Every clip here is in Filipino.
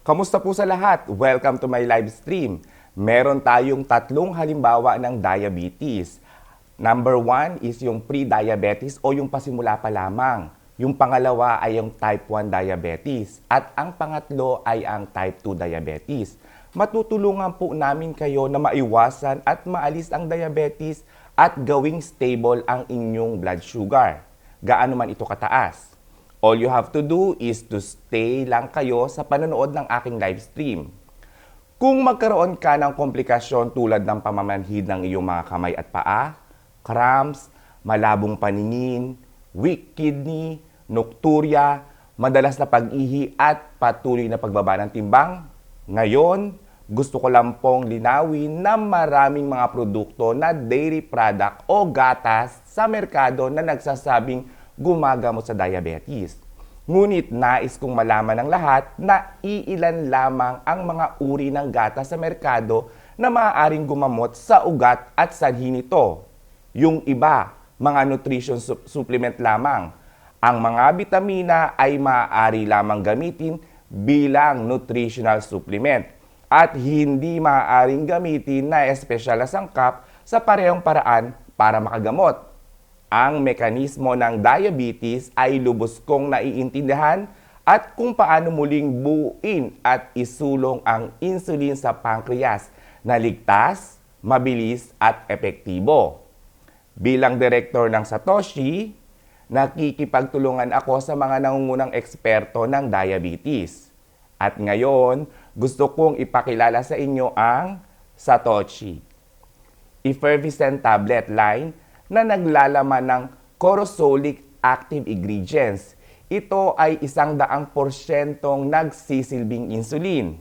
Kamusta po sa lahat? Welcome to my live stream. Meron tayong tatlong halimbawa ng diabetes. Number 1 is yung pre-diabetes o yung pasimula pa lamang. Yung pangalawa ay yung type 1 diabetes. At ang pangatlo ay ang type 2 diabetes. Matutulungan po namin kayo na maiwasan at maalis ang diabetes at gawing stable ang inyong blood sugar. Gaano man ito kataas. All you have to do is to stay lang kayo sa panonood ng aking live stream. Kung magkaroon ka ng komplikasyon tulad ng pamamanhid ng iyong mga kamay at paa, cramps, malabong paningin, weak kidney, nocturia, madalas na pag-ihi at patuloy na pagbaba ng timbang, ngayon, gusto ko lang pong linawin na maraming mga produkto na dairy product o gatas sa merkado na nagsasabing gumagamot sa diabetes. Ngunit nais kong malaman ng lahat na iilan lamang ang mga uri ng gatas sa merkado na maaaring gumamot sa ugat at sanhi nito. Yung iba, mga nutrition supplement lamang. Ang mga bitamina ay maaari lamang gamitin bilang nutritional supplement at hindi maaaring gamitin na espesyal na sangkap sa parehong paraan para makagamot. Ang mekanismo ng diabetes ay lubos kong naiintindihan at kung paano muling buuin at isulong ang insulin sa pancreas na ligtas, mabilis at epektibo. Bilang direktor ng Satoshi, nakikipagtulungan ako sa mga nangungunang eksperto ng diabetes. At ngayon, gusto kong ipakilala sa inyo ang Satoshi Effervescent Tablet line na naglalaman ng corosolic active ingredients. Ito ay 100% nagsisilbing insulin.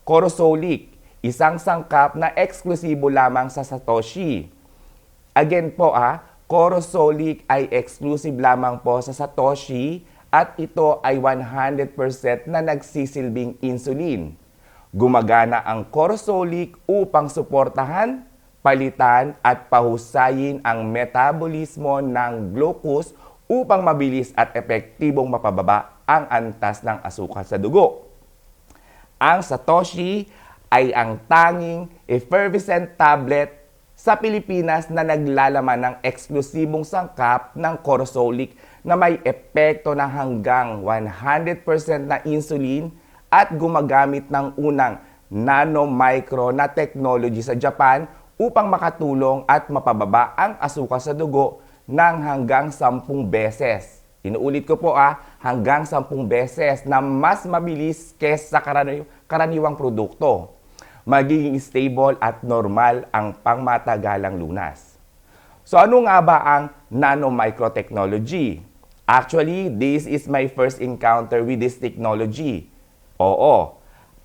Corosolic, isang sangkap na eksklusibo lamang sa Satoshi. Again po corosolic ay exclusive lamang po sa Satoshi at ito ay 100% na nagsisilbing insulin. Gumagana ang corosolic upang suportahan, palitan at pahusayin ang metabolismo ng glucose upang mabilis at epektibong mapababa ang antas ng asukal sa dugo. Ang Satoshi ay ang tanging effervescent tablet sa Pilipinas na naglalaman ng eksklusibong sangkap ng corosolic na may epekto na hanggang 100% na insulin at gumagamit ng unang nano-micro na technology sa Japan upang makatulong at mapababa ang asukal sa dugo ng hanggang 10 beses. Inuulit ko po hanggang 10 beses na mas mabilis kaysa karaniwang produkto. Magiging stable at normal ang pangmatagalang lunas. So ano nga ba ang nano-micro-technology? Actually, this is my first encounter with this technology. Oo.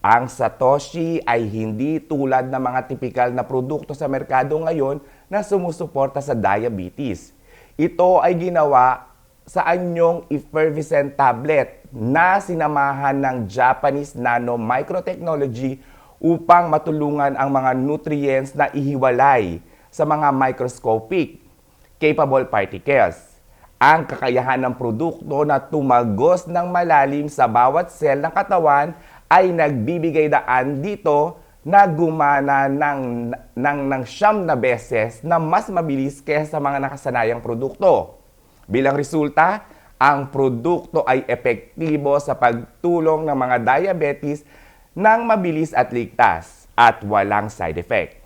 Ang Satoshi ay hindi tulad ng mga tipikal na produkto sa merkado ngayon na sumusuporta sa diabetes. Ito ay ginawa sa anyong effervescent tablet na sinamahan ng Japanese Nano Microtechnology upang matulungan ang mga nutrients na ihiwalay sa mga microscopic capable particles. Ang kakayahan ng produkto na tumagos ng malalim sa bawat cell ng katawan ay nagbibigay daan dito na gumana ng 9 na beses na mas mabilis kaysa sa mga nakasanayang produkto. Bilang resulta, ang produkto ay epektibo sa pagtulong ng mga diabetes ng mabilis at ligtas at walang side effect.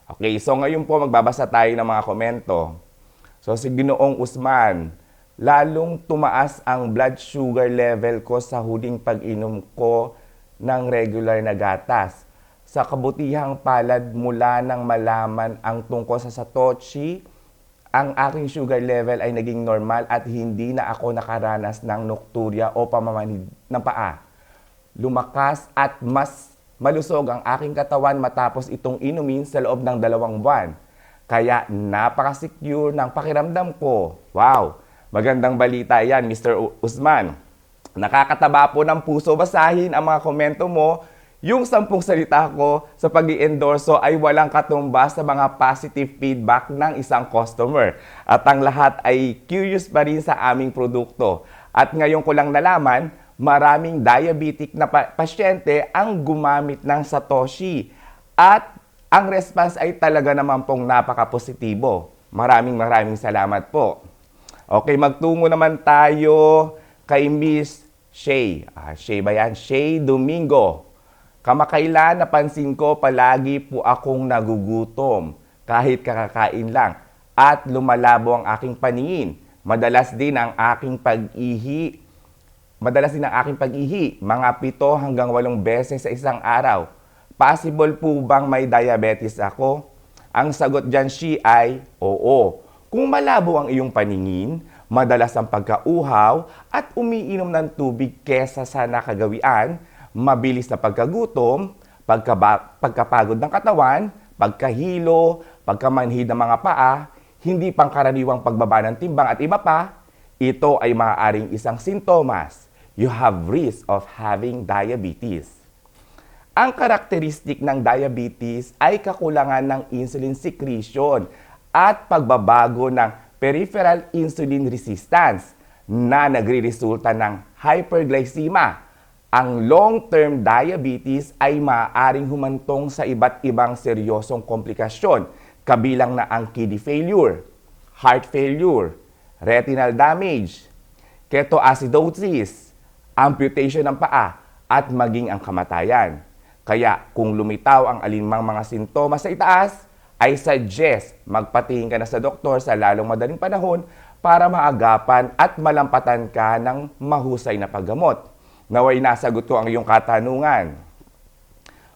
Okay, so ngayon po magbabasa tayo ng mga komento. So si Ginoong Usman, lalong tumaas ang blood sugar level ko sa huling pag-inom ko ng regular na gatas. Sa kabutihang palad mula nang malaman ang tungkol sa Satoshi, ang aking sugar level ay naging normal at hindi na ako nakaranas ng nocturia o pamamanhid ng paa. Lumakas at mas malusog ang aking katawan matapos itong inumin sa loob ng 2 buwan. Kaya napaka-secure ng pakiramdam ko. Wow! Magandang balita yan, Mr. Usman. Nakakataba po ng puso basahin ang mga komento mo. Yung 10 salita ko sa pag-i-endorso ay walang katumbas sa mga positive feedback ng isang customer. At ang lahat ay curious pa rin sa aming produkto. At ngayon ko lang nalaman, maraming diabetic na pasyente ang gumamit ng Satoshi. At ang response ay talaga naman pong napaka-positibo. Maraming salamat po. Okay, magtungo naman tayo kay Miss Shay. Shay ba yan? Shay Domingo. Kamakailan napansin ko palagi po akong nagugutom kahit kakakain lang at lumalabo ang aking paningin. Madalas din ang aking pag-ihi, mga 7 hanggang 8 beses sa isang araw. Possible po bang may diabetes ako? Ang sagot dyan, Shi, ay oo. Kung malabo ang iyong paningin, madalas ang pagkauhaw at umiinom ng tubig kesa sa nakagawian, mabilis na pagkagutom, pagkapagod ng katawan, pagkahilo, pagkamanhid ng mga paa, hindi pangkaraniwang pagbaba ng timbang at iba pa, ito ay maaaring isang sintomas. You have risk of having diabetes. Ang karakteristik ng diabetes ay kakulangan ng insulin secretion at pagbabago ng peripheral insulin resistance na nagre-resulta ng hyperglycemia. Ang long-term diabetes ay maaaring humantong sa iba't ibang seryosong komplikasyon, kabilang na ang kidney failure, heart failure, retinal damage, ketoacidosis, amputation ng paa, at maging ang kamatayan. Kaya kung lumitaw ang alinmang mga sintomas sa itaas, I suggest magpatingin ka na sa doktor sa lalong madaling panahon para maagapan at malampatan ka ng mahusay na paggamot. Naway nasagot ko ang iyong katanungan.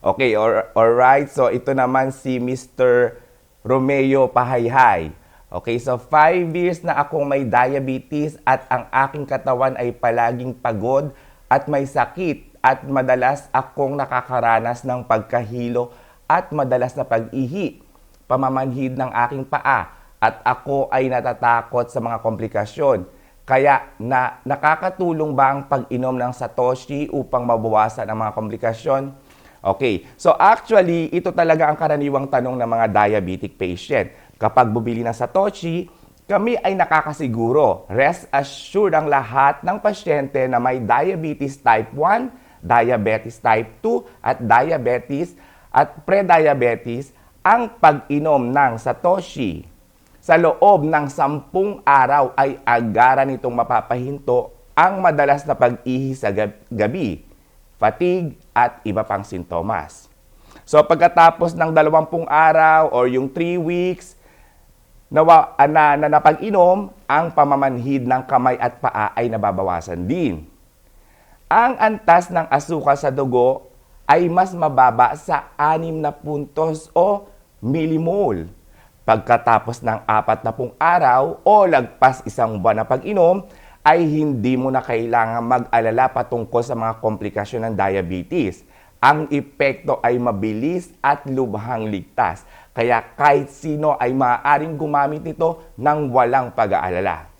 Okay, alright. So ito naman si Mr. Romeo Pahayhay. Okay, so 5 years na akong may diabetes at ang aking katawan ay palaging pagod at may sakit at madalas akong nakakaranas ng pagkahilo at madalas na pag-ihi, pamamanhid ng aking paa at ako ay natatakot sa mga komplikasyon. Kaya nakakatulong ba ang pag-inom ng Satoshi upang mabawasan ang mga komplikasyon? Okay, so actually, ito talaga ang karaniwang tanong ng mga diabetic patient. Kapag bumili ng Satoshi, kami ay nakakasiguro. Rest assured ang lahat ng pasyente na may diabetes type 1, diabetes type 2, at diabetes at pre-diabetes ang pag-inom ng Satoshi. Sa loob ng 10 araw ay agaran itong mapapahinto ang madalas na pag-ihi sa gabi, fatigue, at iba pang sintomas. So pagkatapos ng 20 araw or yung 3 weeks na napag-inom, ang pamamanhid ng kamay at paa ay nababawasan din. Ang antas ng asukal sa dugo ay mas mababa sa 6 na puntos o millimole. Pagkatapos ng 40 araw o lagpas 1 buwan na pag-inom, ay hindi mo na kailangan mag-alala patungkol sa mga komplikasyon ng diabetes. Ang epekto ay mabilis at lubhang ligtas. Kaya kahit sino ay maaaring gumamit nito ng walang pag-aalala.